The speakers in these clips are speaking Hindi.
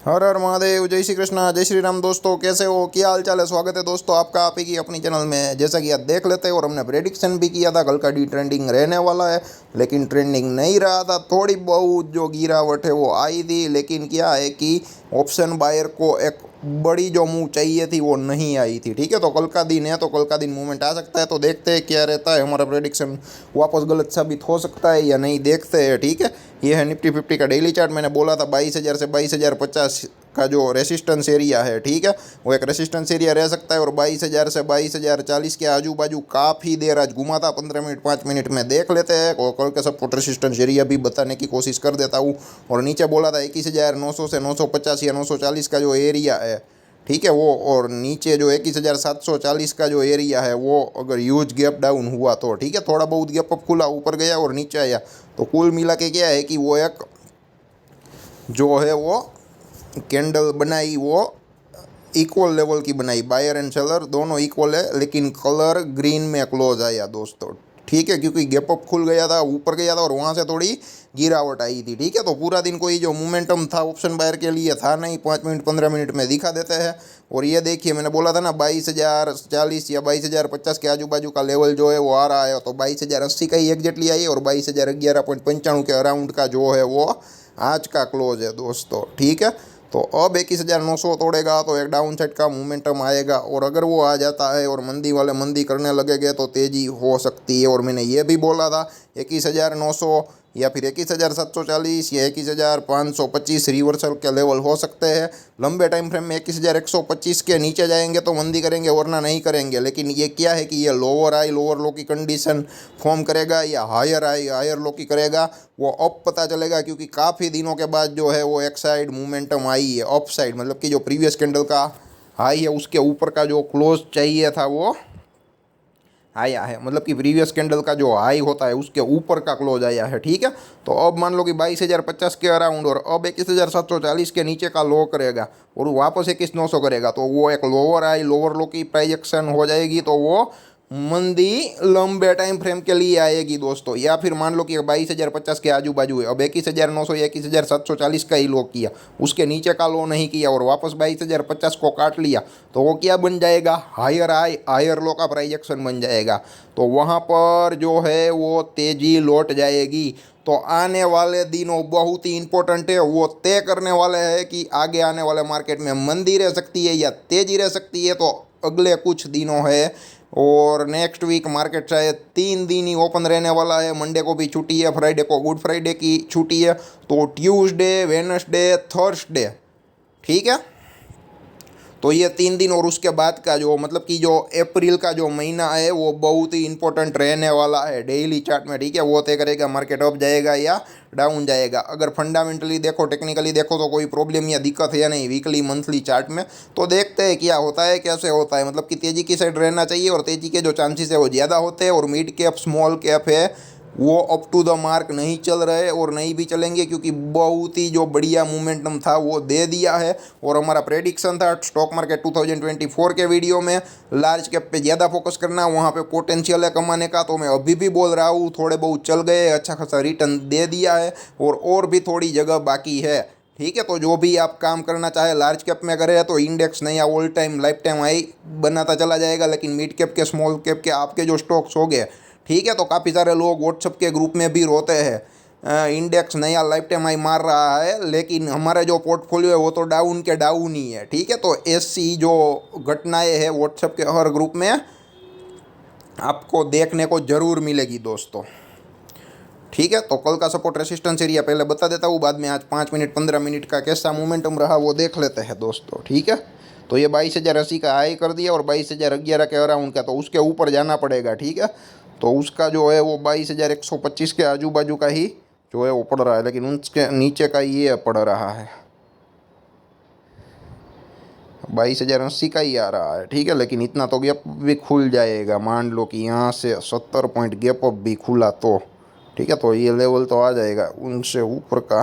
हर हर महादेव। जय श्री कृष्णा, जय श्री राम। दोस्तों कैसे हो, क्या हाल चाल है? स्वागत है दोस्तों आपका आप ही की अपनी चैनल में। जैसा कि आप देख लेते हैं और हमने प्रेडिक्शन भी किया था कल का डी ट्रेंडिंग रहने वाला है, लेकिन ट्रेंडिंग नहीं रहा था। थोड़ी बहुत जो गिरावट है वो आई थी, लेकिन क्या है कि ऑप्शन बायर को एक बड़ी जो मूव चाहिए थी वो नहीं आई थी। ठीक है, तो कल का दिन है, तो कल का दिन मूवमेंट आ सकता है। तो देखते हैं क्या रहता है, हमारा प्रेडिक्शन वापस गलत साबित हो सकता है या नहीं, देखते हैं। ठीक है, ये है निफ्टी 50 का डेली चार्ट। मैंने बोला था 22,000 से 22,050 का जो रेसिस्टेंस एरिया है, ठीक है, वो एक रेसिस्टेंस एरिया रह सकता है। और 22,000 से 22,040 के आजू बाजू काफ़ी देर आज घुमा था। 15 मिनट 5 मिनट में देख लेते हैं, और कल का सपोर्ट रेसिस्टेंस एरिया भी बताने की कोशिश कर देता हूँ। और नीचे बोला था 21,900 से 950 या 940 का जो एरिया है, ठीक है, वो, और नीचे जो 21,740 का जो एरिया है वो अगर ह्यूज गैप डाउन हुआ तो ठीक है, थोड़ा बहुत गैप अप खुला, ऊपर गया और नीचे आया, तो कुल मिला के क्या है कि वो एक जो है वो कैंडल बनाई, वो इक्वल लेवल की बनाई। बायर एंड सेलर दोनों इक्वल है, लेकिन कलर ग्रीन में क्लोज आया दोस्तों। ठीक है, क्योंकि गैप अप खुल गया था, ऊपर गया था और वहाँ से थोड़ी गिरावट आई थी। ठीक है, तो पूरा दिन कोई जो मोमेंटम था ऑप्शन बायर के लिए था नहीं। 5 मिनट 15 मिनट में दिखा देते हैं। और ये देखिए, मैंने बोला था ना 22,040 या 22,050 के आजू बाजू का लेवल जो है वो आ रहा है, तो 22,080 का ही एग्जैक्टली आई है। और 22,011.95 के अराउंड का जो है वो आज का क्लोज है दोस्तों। ठीक है, तो अब 21,900 तोड़ेगा तो एक डाउन साइड का मोमेंटम आएगा, और अगर वो आ जाता है और मंदी वाले मंदी करने लगेंगे तो तेज़ी हो सकती है। और मैंने ये भी बोला था 21,900 या फिर 21,740 या 21,525 रिवर्सल के लेवल हो सकते हैं। लंबे टाइम फ्रेम में 21,125 के नीचे जाएंगे तो मंदी करेंगे, वरना नहीं करेंगे। लेकिन ये क्या है कि ये लोअर आई लोअर लो की कंडीशन फॉर्म करेगा या हायर आई हायर लो की करेगा, वो अब पता चलेगा। क्योंकि काफ़ी दिनों के बाद जो है वो एक साइड मोमेंटम आई है अप साइड, मतलब कि जो प्रीवियस कैंडल का हाई है उसके ऊपर का जो क्लोज चाहिए था वो आया है, मतलब कि प्रीवियस कैंडल का जो हाई होता है उसके ऊपर का क्लोज आया है। ठीक है, तो अब मान लो कि 22,050 के अराउंड, और अब 21,740 के नीचे का लो करेगा और वापस 21,900 करेगा, तो वो एक लोअर आई लोअर लो की प्राइजेक्शन हो जाएगी। तो वो मंदी लंबे टाइम फ्रेम के लिए आएगी दोस्तों। या फिर मान लो कि 22,050 के आजू बाजू है, अब 21,900 या 21,740 का ही लो किया, उसके नीचे का लो नहीं किया और वापस 22,050 को काट लिया, तो वो क्या बन जाएगा? हायर हाई हायर लो का प्राइजेक्शन बन जाएगा। तो वहाँ पर जो है वो तेज़ी लौट जाएगी। तो आने वाले दिनों बहुत ही इंपॉर्टेंट है, वो तय करने वाले हैं कि आगे आने वाले मार्केट में मंदी रह सकती है या तेज़ी रह सकती है। तो अगले कुछ दिनों है, और नेक्स्ट वीक मार्केट शायद 3 दिन ही ओपन रहने वाला है। मंडे को भी छुट्टी है, फ्राइडे को गुड फ्राइडे की छुट्टी है, तो ट्यूसडे वेडनेसडे थर्सडे, ठीक है, तो ये 3 दिन। और उसके बाद का जो मतलब कि जो अप्रैल का जो महीना है वो बहुत ही इंपॉर्टेंट रहने वाला है डेली चार्ट में। ठीक है, वो तय करेगा मार्केट अप जाएगा या डाउन जाएगा। अगर फंडामेंटली देखो, टेक्निकली देखो, तो कोई प्रॉब्लम या दिक्कत है या नहीं वीकली मंथली चार्ट में, तो देखते हैं क्या होता है कैसे होता है। मतलब कि तेज़ी की साइड रहना चाहिए, और तेज़ी के जो चांसेस है वो ज़्यादा होते हैं। और मिड कैप स्मॉल कैप है वो अप टू द मार्क नहीं चल रहे और नहीं भी चलेंगे, क्योंकि बहुत ही जो बढ़िया मोमेंटम था वो दे दिया है। और हमारा प्रेडिक्शन था स्टॉक मार्केट 2024 के वीडियो में लार्ज कैप पे ज़्यादा फोकस करना, वहाँ पे पोटेंशियल है कमाने का। तो मैं अभी भी बोल रहा हूँ, थोड़े बहुत चल गए, अच्छा खासा रिटर्न दे दिया है, और भी थोड़ी जगह बाकी है। ठीक है, तो जो भी आप काम करना चाहे लार्ज कैप में करें तो इंडेक्स नया all time life time high बनाता चला जाएगा। लेकिन मिड कैप के स्मॉल कैप के आपके जो स्टॉक्स हो गए, ठीक है, तो काफ़ी सारे लोग व्हाट्सअप के ग्रुप में भी रोते हैं इंडेक्स नया लाइफ टाइम हाई मार रहा है, लेकिन हमारे जो पोर्टफोलियो है वो तो डाउन के डाउन ही है। ठीक है, तो ऐसी जो घटनाएं हैं व्हाट्सअप के हर ग्रुप में आपको देखने को ज़रूर मिलेगी दोस्तों। ठीक है, तो कल का सपोर्ट रेसिस्टेंस एरिया पहले बता देता हूँ, बाद में आज 5 मिनट 15 मिनट का कैसा मोमेंटम रहा वो देख लेते हैं दोस्तों। ठीक है, तो ये 22,080 का हाई कर दिया और 22,011 के अराउंड का, तो उसके ऊपर जाना पड़ेगा। ठीक है, तो उसका जो है वो 22,125 के आजू बाजू का ही जो है वो पड़ रहा है, लेकिन उसके नीचे का ये पड़ रहा है 22,080 का ही आ रहा है। ठीक है, लेकिन इतना तो गैप भी खुल जाएगा, मान लो कि यहाँ से 70 पॉइंट गैप अप भी खुला तो ठीक है, तो ये लेवल तो आ जाएगा उनसे ऊपर का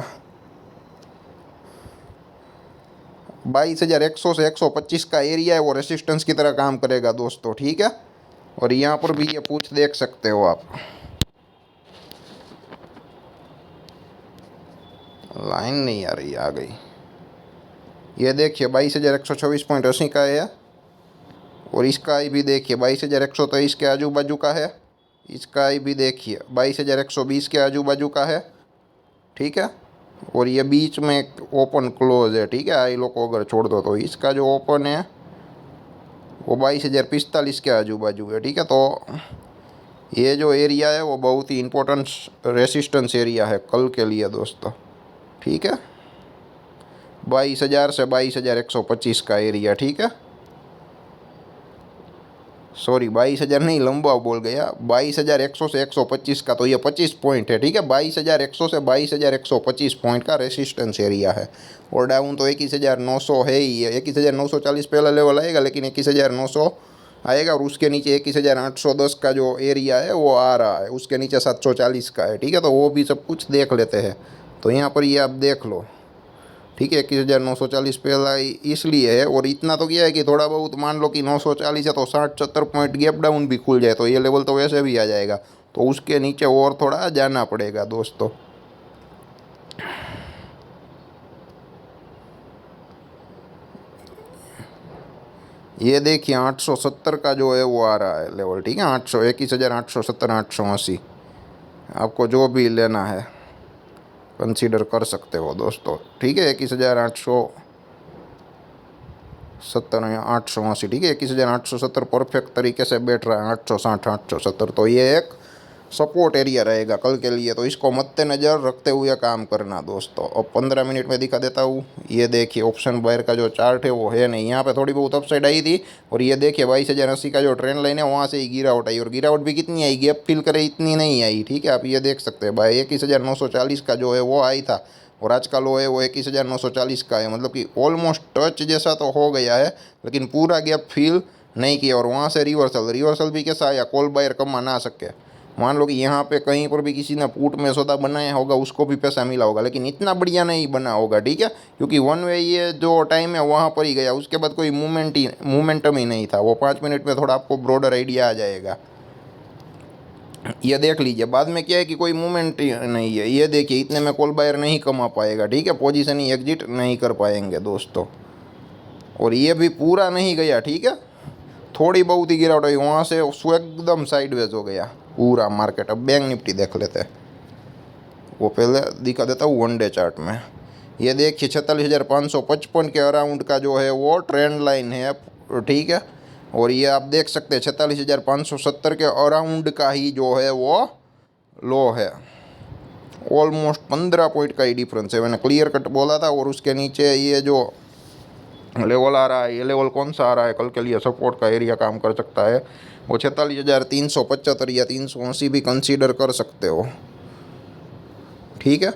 22,100 से 125 का एरिया है, वो रेसिस्टेंस की तरह काम करेगा दोस्तों। ठीक है, और यहाँ पर भी ये पूछ देख सकते हो आप, लाइन नहीं आ रही, आ गई। ये देखिए 22,126.80 का है। और इसका आई भी देखिए 22,123 के आजू बाजू का है। इसका आई भी देखिए 22,120 के आजू बाजू का है। ठीक है। और ये बीच में एक ओपन क्लोज है। ठीक है, आई लो को अगर छोड़ दो तो इसका जो ओपन है वो 22,045 के आजू बाजू है। ठीक है, तो ये जो एरिया है वो बहुत ही इम्पोर्टेंट रेसिस्टेंस एरिया है कल के लिए दोस्तों। ठीक है, 22,000 से 22,125 का एरिया। ठीक है, सॉरी 22,000 नहीं, लंबा बोल गया, 22,100 से 125 का, तो ये 25 पॉइंट है। ठीक है, 22,100 से 22,125 पॉइंट का रेसिस्टेंस एरिया है। और डाउन तो 21,900 है ही है। 21,940 पहला लेवल आएगा, लेकिन 21,900 आएगा। और उसके नीचे 21,810 का जो एरिया है वो आ रहा है। उसके नीचे 740 का है। ठीक है, तो वो भी सब कुछ देख लेते हैं। तो यहाँ पर ये आप देख लो। ठीक है, 21,940 पहला इसलिए है। और इतना तो क्या है कि थोड़ा बहुत मान लो कि 940 है तो 60-70 पॉइंट गैप डाउन भी खुल जाए तो ये लेवल तो वैसे भी आ जाएगा। तो उसके नीचे और थोड़ा जाना पड़ेगा दोस्तों। ये देखिए 870 का जो है वो आ रहा है लेवल। ठीक है, 21,870, 880 आपको जो भी लेना है कंसीडर कर सकते हो दोस्तों। ठीक है, 21,870 या 880। ठीक है, 21,870 परफेक्ट तरीके से बैठ रहा है। 860, 870 तो ये एक सपोर्ट एरिया रहेगा कल के लिए। तो इसको मद्देनज़र रखते हुए काम करना दोस्तों। अब 15 मिनट में दिखा देता हूँ। ये देखिए ऑप्शन बायर का जो चार्ट है वो है नहीं, यहाँ पे थोड़ी बहुत अपसाइड आई थी। और ये देखिए 22,080 का जो ट्रेंड लाइन है वहाँ से ही गिरावट आई। और गिरावट भी कितनी आई, गैप फिल करे इतनी नहीं आई। ठीक है, आप ये देख सकते हैं। भाई 21,940 का जो है वो आई था। और आज का लो है वो 21,940 का है। मतलब कि ऑलमोस्ट टच जैसा तो हो गया है, लेकिन पूरा गैप फिल नहीं किया। और वहाँ से रिवर्सल भी कैसा आया, कॉल बायर कम ना सके। मान लो कि यहाँ पे कहीं पर भी किसी ने पुट में सौदा बनाया होगा, उसको भी पैसा मिला होगा, लेकिन इतना बढ़िया नहीं बना होगा। ठीक है, क्योंकि वन वे ये जो टाइम है वहाँ पर ही गया। उसके बाद कोई मूवमेंटम ही नहीं था। वो 5 मिनट में थोड़ा आपको ब्रॉडर आइडिया आ जाएगा। ये देख लीजिए, बाद में क्या है कि कोई मूवमेंट नहीं है। ये देखिए इतने में कॉल बायर नहीं कमा पाएगा। ठीक है, पोजीशन ही एग्जिट नहीं कर पाएंगे दोस्तों। और ये भी पूरा नहीं गया। ठीक है, थोड़ी बहुत ही गिरावट हुई, वहाँ से एकदम साइडवेज हो गया पूरा मार्केट। अब बैंक निफ्टी देख लेते हैं, वो पहले दिखा देता हूँ वन डे चार्ट में। ये देखिए 46,555 के अराउंड का जो है वो ट्रेंड लाइन है। ठीक है, और ये आप देख सकते हैं 46,570 के अराउंड का ही जो है वो लो है। ऑलमोस्ट 15 पॉइंट का ही डिफरेंस है। मैंने क्लियर कट बोला था। और उसके नीचे ये जो लेवल आ रहा है, ये लेवल कौन सा आ रहा है कल के लिए सपोर्ट का एरिया काम कर सकता है, वो 46,375 या 380 भी कंसीडर कर सकते हो। ठीक है,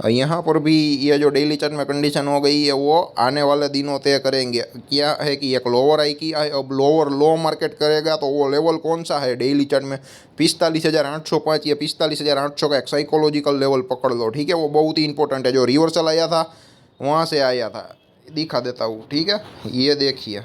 यहाँ पर भी ये जो डेली चार्ट में कंडीशन हो गई है वो आने वाले दिनों तय करेंगे। क्या है कि एक लोअर आई किया है, अब लोअर लो मार्केट करेगा तो वो लेवल कौन सा है डेली चार्ट में 45,805 या 45,800 का एक साइकोलॉजिकल लेवल पकड़ लो। ठीक है, वो बहुत ही इंपॉर्टेंट है। जो रिवर्सल आया था वहाँ से आया था, दिखा देता हूँ। ठीक है, ये देखिए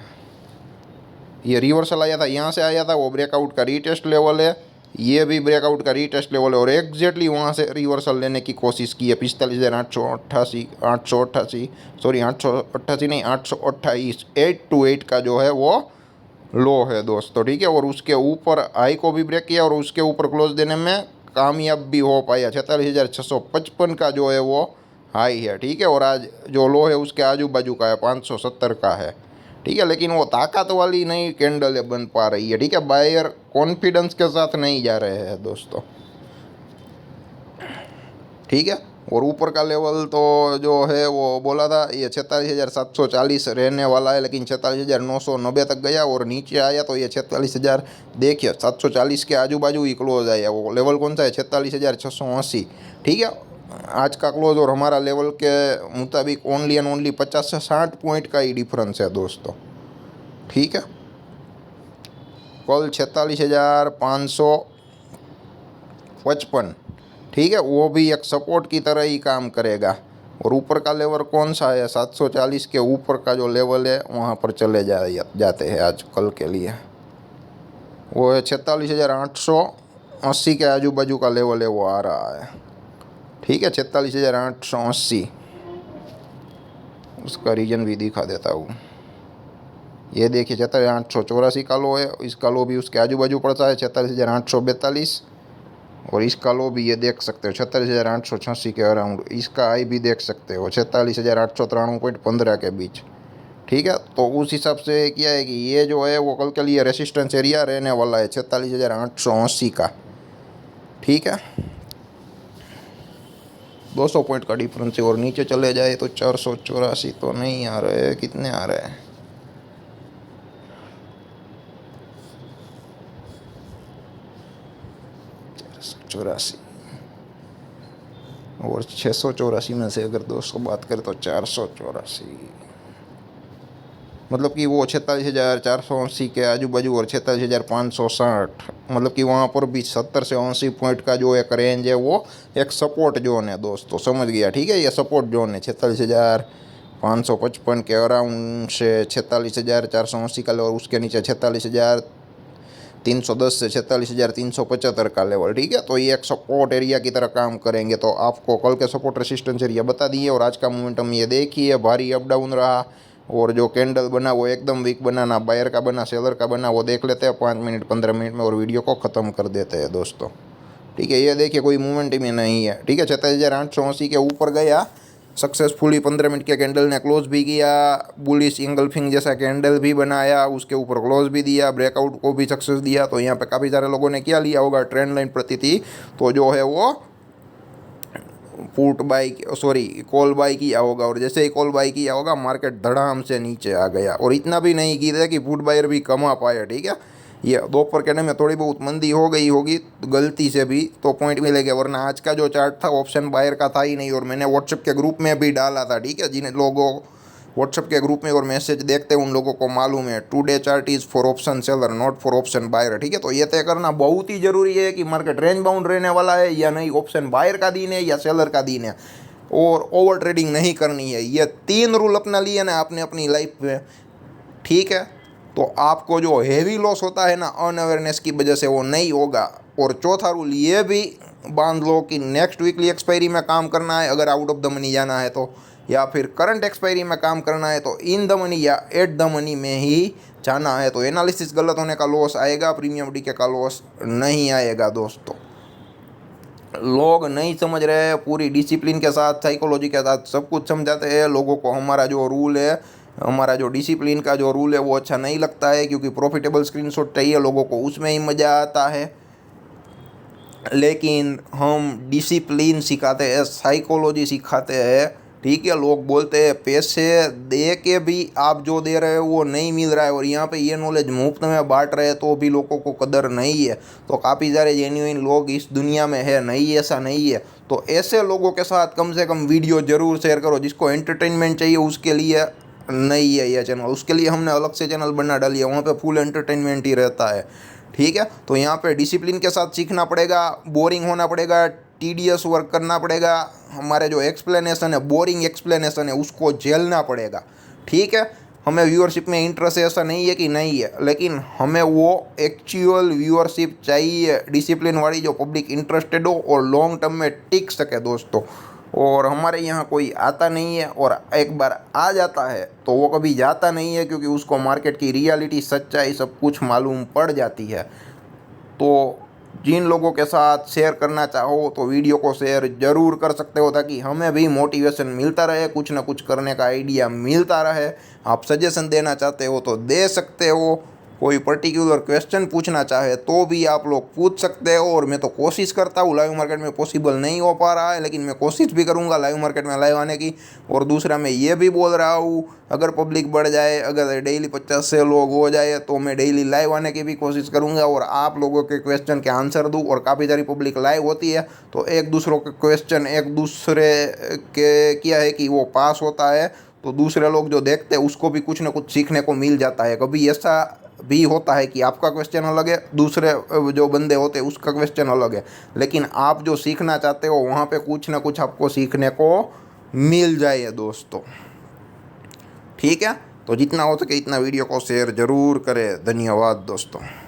ये रिवर्सल आया था, यहाँ से आया था। वो ब्रेकआउट का रीटेस्ट लेवल है, ये भी ब्रेकआउट का रीटेस्ट लेवल है। और एग्जैक्टली वहाँ से रिवर्सल लेने की कोशिश की है। 45,888, 888, सॉरी 888 नहीं, 828, 828 का जो है वो लो है दोस्तों। ठीक है, और उसके ऊपर हाई को भी ब्रेक किया और उसके ऊपर क्लोज देने में कामयाब भी हो पाया। 46,655 का जो है वो हाई है। ठीक है, और आज जो लो है उसके आजू बाजू का है 570 का है। ठीक है, लेकिन वो ताकत वाली नहीं कैंडल बन पा रही है। ठीक है, बायर कॉन्फिडेंस के साथ नहीं जा रहे हैं दोस्तों। ठीक है, और ऊपर का लेवल तो जो है वो बोला था ये 46,740 रहने वाला है, लेकिन 46,990 तक गया और नीचे आया तो ये 46,000 देखिए 740 के आजू बाजू ही क्लोज आया। वो लेवल कौन सा है, 46,680। ठीक है, आज का क्लोज और हमारा लेवल के मुताबिक ओनली एंड ओनली 50 से 60 पॉइंट का ही डिफरेंस है दोस्तों। ठीक है, कल 46,555, ठीक है, वो भी एक सपोर्ट की तरह ही काम करेगा। और ऊपर का लेवल कौन सा है, 740 के ऊपर का जो लेवल है वहाँ पर चले जाते हैं आज कल के लिए। वो है 46,880 के आजू बाजू का लेवल है, वो आ रहा है। ठीक है, 46,880। उसका रीजन भी दिखा देता हूँ। ये देखिए 46,884 का लो है, इसका लो भी उसके आजू बाजू पड़ता है 46,842, और इसका लो भी ये देख सकते हो 46,886 के अराउंड। इसका आई भी देख सकते हो 46,893.15 के बीच। ठीक है, तो उस हिसाब से क्या है कि ये जो है वो कल के लिए रेसिस्टेंस एरिया रहने वाला है 46,880 का। ठीक है, 200 पॉइंट का डिफरेंस है, और नीचे चले जाए तो 484 तो नहीं आ रहे, कितने आ रहे हैं, 484, और 684 में से अगर 200 बात करें तो 484, मतलब कि वो 46,480 के आजू बाजू और 46,560, मतलब कि वहाँ पर भी 70 से 80 पॉइंट का जो एक रेंज है वो एक सपोर्ट जोन है दोस्तों, समझ गया। ठीक है, ये सपोर्ट जोन है 46,555 के अराउंड से 46,480 का लेवल, उसके नीचे 46,310 से 46,375 का लेवल। ठीक है, तो ये एक सपोर्ट एरिया की तरह काम करेंगे। तो आपको कल के सपोर्ट रेसिस्टेंस एरिया बता दिए, और आज का मोमेंटम ये देखिए भारी अप डाउन रहा, और जो कैंडल बना वो एकदम वीक बना, ना बायर का बना सेलर का बना, वो देख लेते हैं 5 मिनट 15 मिनट में और वीडियो को ख़त्म कर देते हैं दोस्तों। ठीक है, ये देखिए कोई मूवमेंट ही नहीं है। ठीक है, 46,880 के ऊपर गया सक्सेसफुली, 15 मिनट के कैंडल ने क्लोज भी किया, बुलिश इंगल्फिंग जैसा कैंडल भी बनाया, उसके ऊपर क्लोज भी दिया, ब्रेकआउट को भी सक्सेस दिया। तो यहाँ पे काफ़ी सारे लोगों ने क्या लिया होगा, ट्रेंड लाइन प्रति थी, तो जो है वो पुट बाई कॉल बाई किया होगा, और जैसे ही कॉल बाई किया होगा मार्केट धड़ाम से नीचे आ गया, और इतना भी नहीं किया कि पुट बायर भी कमा पाया। ठीक है, ये दोपहर कहने में थोड़ी बहुत मंदी हो गई होगी गलती से भी, तो पॉइंट मिलेगा, वरना आज का जो चार्ट था ऑप्शन बायर का था ही नहीं। और मैंने व्हाट्सएप के ग्रुप में भी डाला था। ठीक है, जिन लोगों व्हाट्सएप के ग्रुप में और मैसेज देखते हैं उन लोगों को मालूम है, today chart is for option seller not for option buyer. ठीक है, तो ये तय करना बहुत ही ज़रूरी है कि मार्केट रेंज बाउंड रहने वाला है या नहीं, ऑप्शन बायर का दिन है या सेलर का दिन है, और ओवर ट्रेडिंग नहीं करनी है। ये 3 रूल अपना लिए ना आपने अपनी लाइफ में, ठीक है, तो आपको जो हैवी लॉस होता है ना अनअवेयरनेस की वजह से, वो नहीं होगा। और चौथा रूल ये भी बांध लो कि नेक्स्ट वीकली एक्सपायरी में काम करना है अगर आउट ऑफ द मनी जाना है तो, या फिर करंट एक्सपायरी में काम करना है तो इन द मनी या एट द मनी में ही जाना है। तो एनालिसिस गलत होने का लॉस आएगा, प्रीमियम डीके का लॉस नहीं आएगा दोस्तों। लोग नहीं समझ रहे हैं, पूरी डिसिप्लिन के साथ साइकोलॉजी के साथ सब कुछ समझाते हैं लोगों को। हमारा जो रूल है, हमारा जो डिसिप्लिन का जो रूल है वो अच्छा नहीं लगता है, क्योंकि प्रॉफिटेबल स्क्रीनशॉट चाहिए लोगों को, उसमें ही मज़ा आता है। लेकिन हम डिसिप्लिन सिखाते हैं, साइकोलॉजी सिखाते हैं। ठीक है, लोग बोलते हैं पैसे दे के भी आप जो दे रहे हो वो नहीं मिल रहा है, और यहाँ पे ये नॉलेज मुफ्त में बांट रहे हैं तो भी लोगों को कदर नहीं है। तो काफ़ी सारे जेन्युइन लोग इस दुनिया में है, नहीं ऐसा नहीं है। तो ऐसे लोगों के साथ कम से कम वीडियो ज़रूर शेयर करो। जिसको एंटरटेनमेंट चाहिए उसके लिए नहीं है यह चैनल, उसके लिए हमने अलग से चैनल बना डाली है, वहाँ पे फुल एंटरटेनमेंट ही रहता है। ठीक है, तो यहाँ पे डिसिप्लिन के साथ सीखना पड़ेगा, बोरिंग होना पड़ेगा, टीडियस वर्क करना पड़ेगा। हमारे जो एक्सप्लेनेशन है, बोरिंग एक्सप्लेनेशन है, उसको झेलना पड़ेगा। ठीक है, हमें व्यूअरशिप में इंटरेस्ट है ऐसा नहीं है कि नहीं है, लेकिन हमें वो एक्चुअल व्यूअरशिप चाहिए डिसिप्लिन वाली, जो पब्लिक इंटरेस्टेड हो और लॉन्ग टर्म में टिक सके दोस्तों। और हमारे यहाँ कोई आता नहीं है, और एक बार आ जाता है तो वो कभी जाता नहीं है, क्योंकि उसको मार्केट की रियलिटी, सच्चाई सब कुछ मालूम पड़ जाती है। तो जिन लोगों के साथ शेयर करना चाहो तो वीडियो को शेयर ज़रूर कर सकते हो, ताकि हमें भी मोटिवेशन मिलता रहे, कुछ ना कुछ करने का आइडिया मिलता रहे। आप सजेशन देना चाहते हो तो दे सकते हो, कोई पर्टिकुलर क्वेश्चन पूछना चाहे तो भी आप लोग पूछ सकते हो। और मैं तो कोशिश करता हूँ, लाइव मार्केट में पॉसिबल नहीं हो पा रहा है, लेकिन मैं कोशिश भी करूँगा लाइव मार्केट में लाइव आने की। और दूसरा मैं ये भी बोल रहा हूँ, अगर पब्लिक बढ़ जाए, अगर डेली 50 से लोग हो जाए तो मैं डेली लाइव आने की भी कोशिश करूँगा, और आप लोगों के क्वेश्चन के आंसर दूँ। और काफ़ी सारी पब्लिक लाइव होती है तो एक दूसरों के क्वेश्चन एक दूसरे के क्या है कि वो पास होता है, तो दूसरे लोग जो देखते हैं उसको भी कुछ ना कुछ सीखने को मिल जाता है। कभी ऐसा भी होता है कि आपका क्वेश्चन अलग है, दूसरे जो बंदे होते हैं उसका क्वेश्चन अलग है, लेकिन आप जो सीखना चाहते हो वहाँ पे कुछ ना कुछ आपको सीखने को मिल जाए दोस्तों। ठीक है, तो जितना हो सके इतना वीडियो को शेयर ज़रूर करें। धन्यवाद दोस्तों।